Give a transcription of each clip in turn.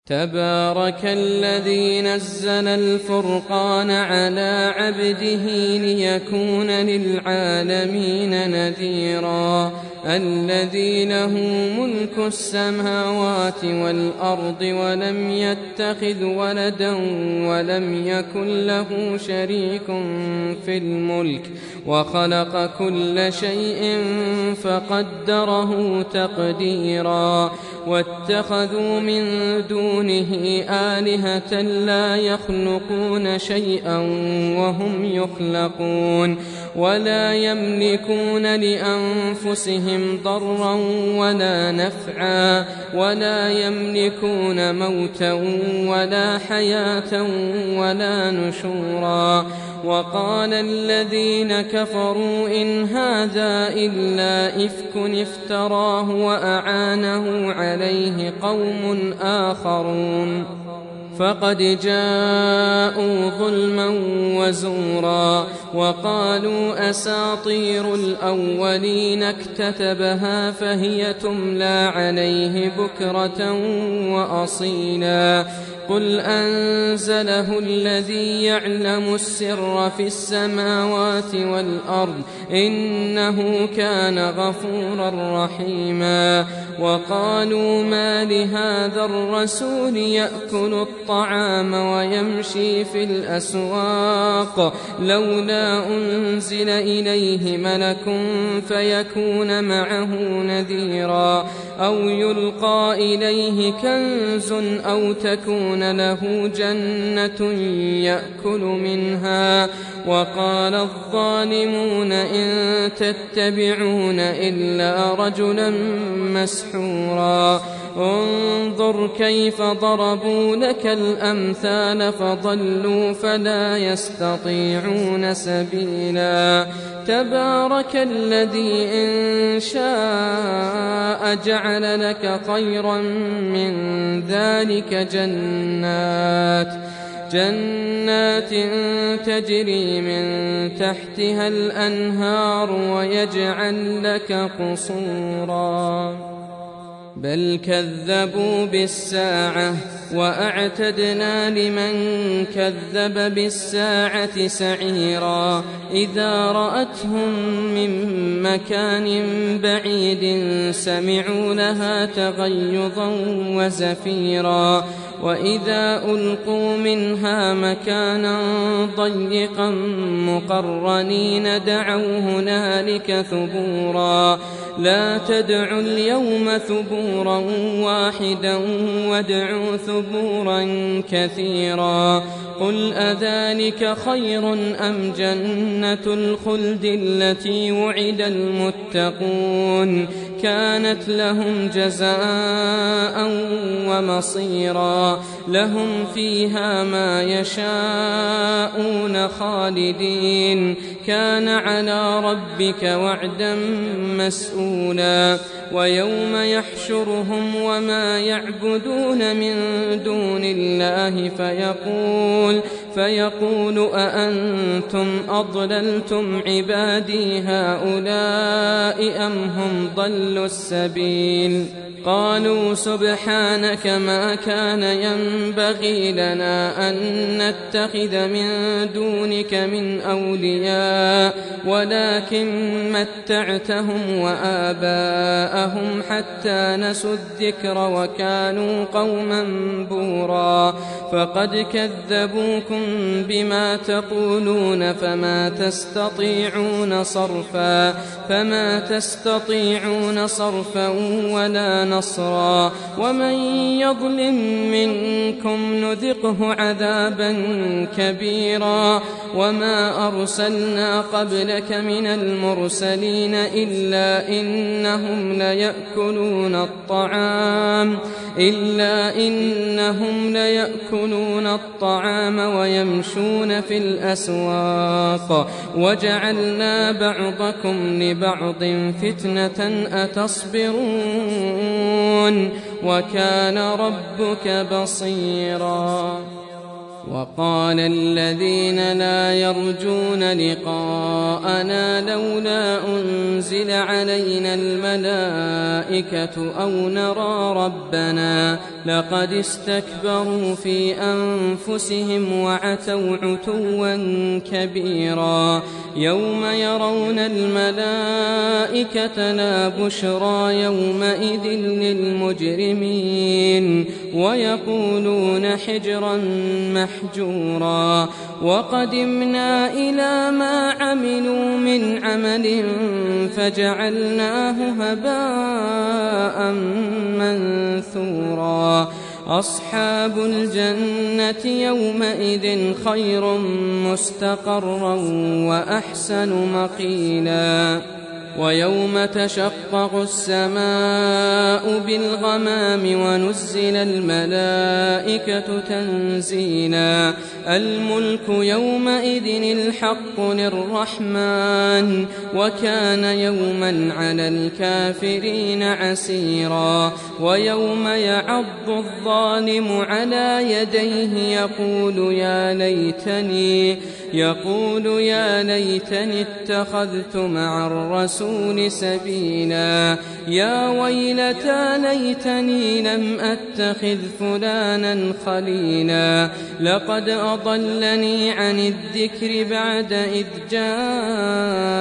تبارك الذي نزل الفرقان على عبده ليكون للعالمين نذيرا الذي له ملك السماوات والأرض ولم يتخذ ولدا ولم يكن له شريك في الملك وخلق كل شيء فقدره تقديرا واتخذوا من دونه آلهة لا يخلقون شيئا وهم يخلقون ولا يملكون لأنفسهم ضرا ولا نفعا ولا يملكون موتا ولا حياة ولا نشورا وقال الذين كفروا إن هذا إلا إفك افتراه وأعانه عليه قوم آخرون فقد جاءوا ظلما وزورا وقالوا أساطير الأولين اكتتبها فهي تملى عليه بكرة وأصيلا قل أنزله الذي يعلم السر في السماوات والأرض إنه كان غفورا رحيما وقالوا ما لهذا الرسول يأكل الطعام ويمشي في الأسواق لولا أنزل إليه ملك فيكون معه نذيرا أو يلقى إليه كنز أو تكون له جنة يأكل منها وقال الظالمون إن تتبعون إلا رجلا مسحورا انظر كيف ضربوا لك الأمثال فضلوا فلا يستطيعون سبيلا تبارك الذي إن شاء جعل لك خيرا من ذلك جنات تجري من تحتها الأنهار ويجعل لك قصورا بل كذبوا بالساعة وأعتدنا لمن كذب بالساعة سعيرا إذا رأتهم من مكان بعيد سمعوا لها تغيظا وزفيرا وإذا ألقوا منها مكانا ضيقا مقرنين دعوا هنالك ثبورا لا تدعوا اليوم ثبورا واحدا وادعوا ثبورا كثيرا قل أذلك خير أم جنة الخلد التي وعد المتقون كانت لهم جزاء ومصيرا لهم فيها ما يشاءون خالدين كان على ربك وعدا مسؤولا ويوم يحشرهم وما يعبدون من دون الله فيقول أأنتم أضللتم عبادي هؤلاء أم هم ضلوا السبيل قالوا سبحانك ما كان ينبغي لنا أن نتخذ من دونك من أولياء ولكن متعتهم وآباءهم حتى نسوا الذكر وكانوا قوما بورا فقد كذبوكم بما تقولون فما تستطيعون صرفا ولا نصرا ومن يظلم منكم نذقه عذابا كبيرا وما أرسلنا قبلك من المرسلين إلا إنهم ليأكلون الطعام ويمشون في الأسواق وجعلنا بعضكم لبعض فتنة أتصبرون وكان ربك بصيرا وقال الذين لا يرجون لقاءنا لولا أنزل علينا الملائكة أو نرى ربنا لقد استكبروا في أنفسهم وعتوا عتوا كبيرا يوم يرون الملائكة لا بشرى يومئذ للمجرمين ويقولون حجرا محجورا وقدمنا إلى ما عملوا من عمل فجعلناه هباء منثورا أصحاب الجنة يومئذ خير مستقرا وأحسن مقيلا ويوم تشقق السماء بالغمام ونزل الملائكة تنزيلا الملك يومئذ الحق للرحمن وكان يوما على الكافرين عسيرا ويوم يعض الظالم على يديه يقول يا ليتني اتخذت مع الرسول سبيلا يا ويلتى ليتني لم أتخذ فلانا خليلا لقد أضلني عن الذكر بعد إذ جاءني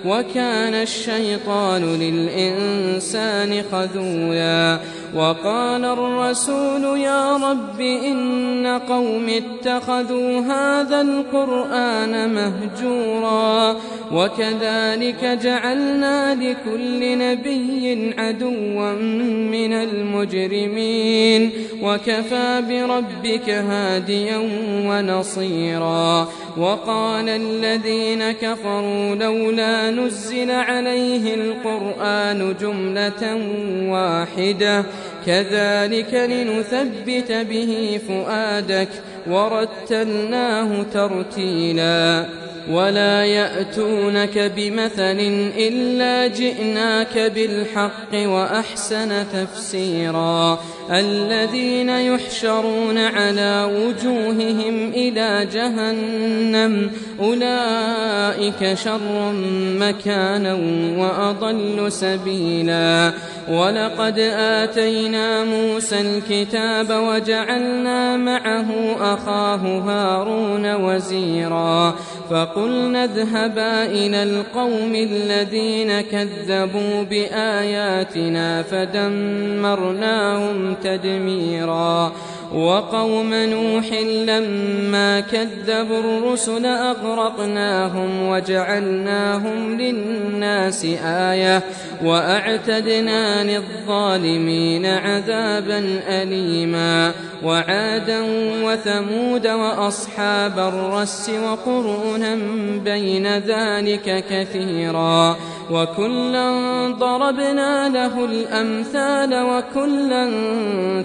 وكان الشيطان للإنسان خذولا وقال الرسول يا رب إن قوم اتخذوا هذا القرآن مهجورا وكذلك جعلنا لكل نبي عدوا من المجرمين وكفى بربك هاديا ونصيرا وقال الذين كفروا لولا نزل عليه القرآن جملة واحدة كذلك لنثبت به فؤادك ورتلناه ترتيلا ولا يأتونك بمثل إلا جئناك بالحق وأحسن تفسيرا الذين يحشرون على وجوههم إلى جهنم أولئك شر مكانا وأضل سبيلا ولقد آتينا موسى الكتاب وجعلنا معه أخاه هارون وزيرا فقلنا اذهبا إلى القوم الذين كذبوا بآياتنا فدمرناهم تدميرا وقوم نوح لما كذبوا الرسل أغرقناهم وجعلناهم للناس آية وأعتدنا للظالمين عذابا أليما وعادا وثمود وأصحاب الرس وقرونا بين ذلك كثيرا وكلا ضربنا له الأمثال وكلا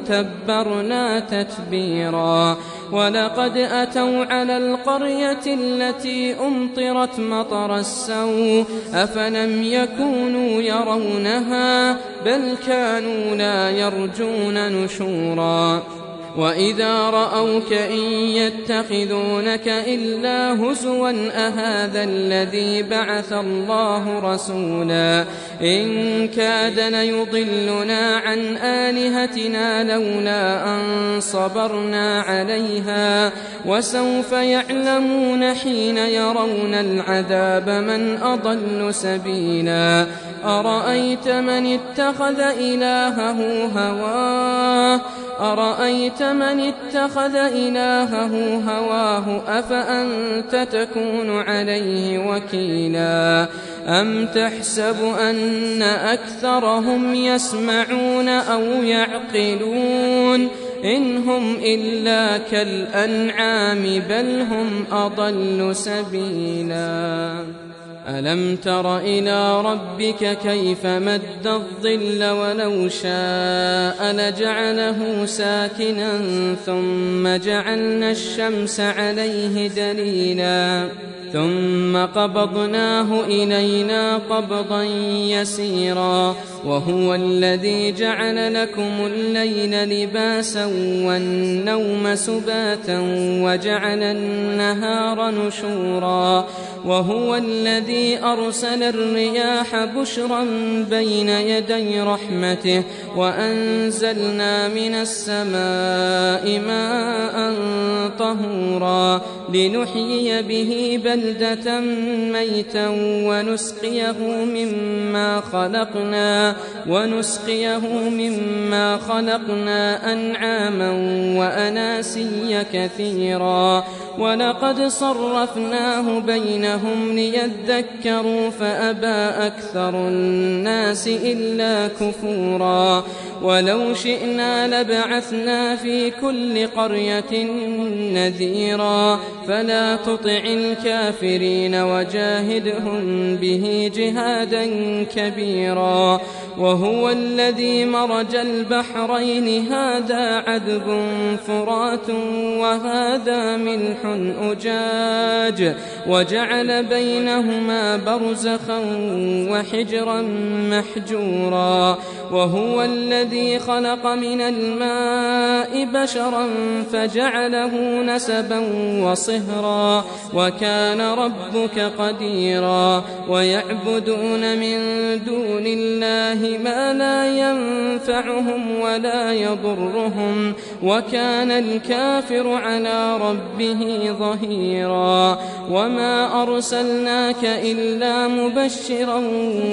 تبرنا تتبيرا ولقد أتوا على القرية التي أمطرت مطر السوء أفلم يكونوا يرونها بل كانوا لا يرجون نشورا وإذا رأوك إن يتخذونك إلا هزوا أهذا الذي بعث الله رسولا إن كاد ليضلنا عن آلهتنا لولا أن صبرنا عليها وسوف يعلمون حين يرون العذاب من أضل سبيلا أرأيت من اتخذ إلهه هواه أفأنت تكون عليه وكيلا أم تحسب أن أكثرهم يسمعون أو يعقلون إن هم إلا كالأنعام بل هم أضل سبيلا ألم تر إلى ربك كيف مد الظل ولو شاء لجعله ثم جعلنا الشمس عليه دليلا ثم قبضناه إلينا قبضا يسيرا وهو الذي جعل لكم الليل لباسا والنوم سباتا وجعل النهار نشورا وهو الذي أرسل الرياح بشرا بين يدي رحمته وأنزلنا من السماء ماء طهورا لنحيي به بلدة ميتا ونسقيه مما خلقنا أنعاما وأناسيا كثيرا ولقد صرفناه بينهم ليذكروا فأبى أكثر الناس إلا كفورا ولو شئنا لبعثنا في كل قرية نذيرا فلا تطع الكافرين وجاهدهم به جهادا كبيرا وهو الذي مرج البحرين هذا عذب فرات وهذا ملح أجاج وجعل بينهما برزخا وحجرا محجورا وهو الذي خلق من الماء بشرا فجعله نسبا وصهرا وكان ربك قديرا ويعبدون من دون الله ما لا ينفعهم ولا يضرهم وكان الكافر على ربه ظهيرا وما أرسلناك إلا مبشرا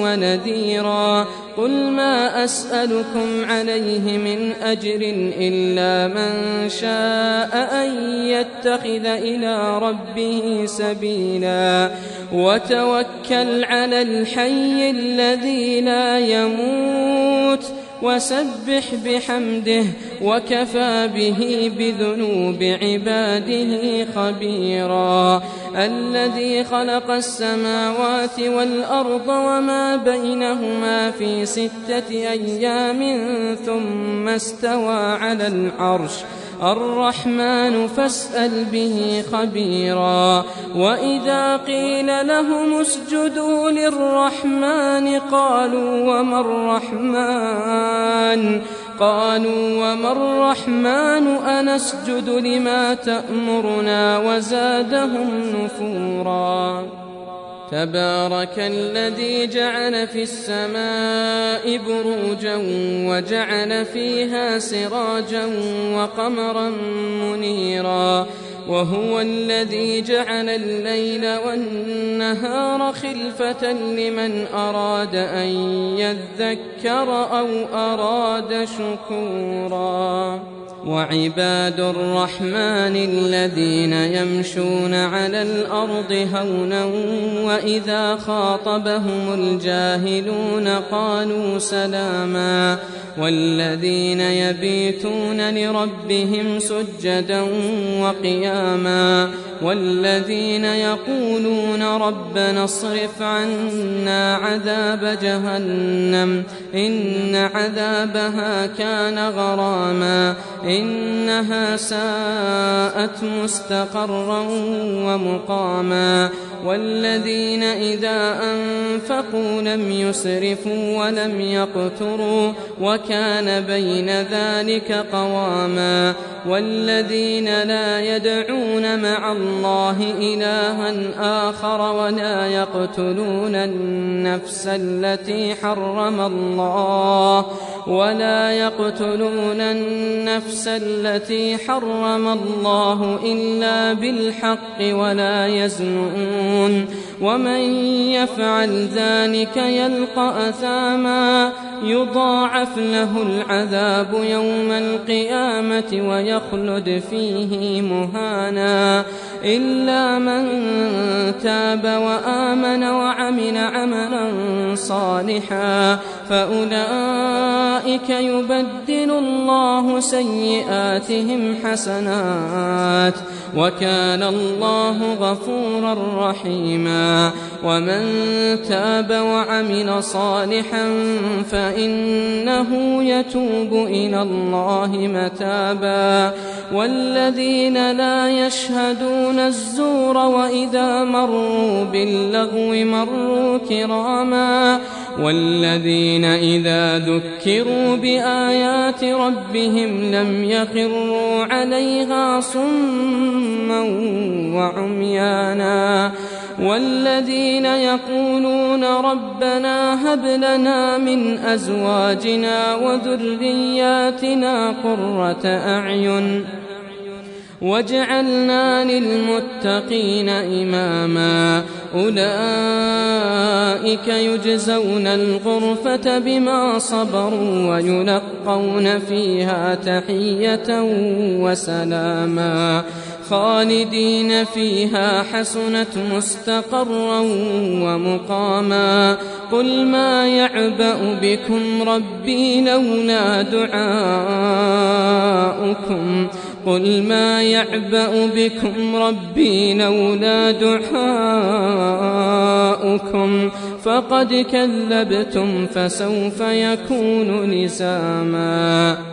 ونذيرا قل ما أسألكم عليه من أجر إلا من شاء أن يتخذ إلى ربه سبيلا وتوكل على الحي الذي لا يموت وسبح بحمده وكفى به بذنوب عباده خبيرا الذي خلق السماوات والأرض وما بينهما في 6 أيام ثم استوى على العرش الرحمن فاسأل به خبيرا وإذا قيل لهم اسجدوا للرحمن قالوا وما الرحمن أنسجد لما تأمرنا وزادهم نفورا تبارك الذي جعل في السماء بروجا وجعل فيها سراجا وقمرا منيرا وهو الذي جعل الليل والنهار خلفة لمن أراد أن يذكر أو أراد شكورا وعباد الرحمن الذين يمشون على الأرض هونا وإذا خاطبهم الجاهلون قالوا سلاما والذين يبيتون لربهم سجدا وقياما والذين يقولون ربنا اصرف عنا عذاب جهنم إن عذابها كان غراما إنها ساءت مستقرا ومقاما والذين إذا أنفقوا لم يسرفوا ولم يقتروا وكان بين ذلك قواما والذين لا يدعون مع الله إلها آخر ولا يقتلون النفس التي حرم الله إلا بالحق ولا يزنون ومن يفعل ذلك يلقى أثاما يضاعف له العذاب يوم القيامة ويخلد فيه مهانا إلا من تاب وآمن وعمل عملا صالحا فأولئك يبدل الله سيئاتهم سيئاتهم حسنات وكان الله غفورا رحيما ومن تاب وعمل صالحا فإنه يتوب إلى الله متابا والذين لا يشهدون الزور وإذا مروا باللغو مروا كراما والذين إذا ذكروا بآيات ربهم لم يخروا عليها صما وعميانا والذين يقولون ربنا هب لنا من أزواجنا وذرياتنا قرة أعين واجعلنا للمتقين إماما أولئك يجزون الغرفة بما صبروا ويلقون فيها تحية وسلاما خالدين فيها حسنت مستقرا ومقاما قل ما يعبأ بكم ربي لولا دعاؤكم قل ما يعبأ بكم ربي لولا دعاؤكم فقد كذبتم فسوف يكون لزاما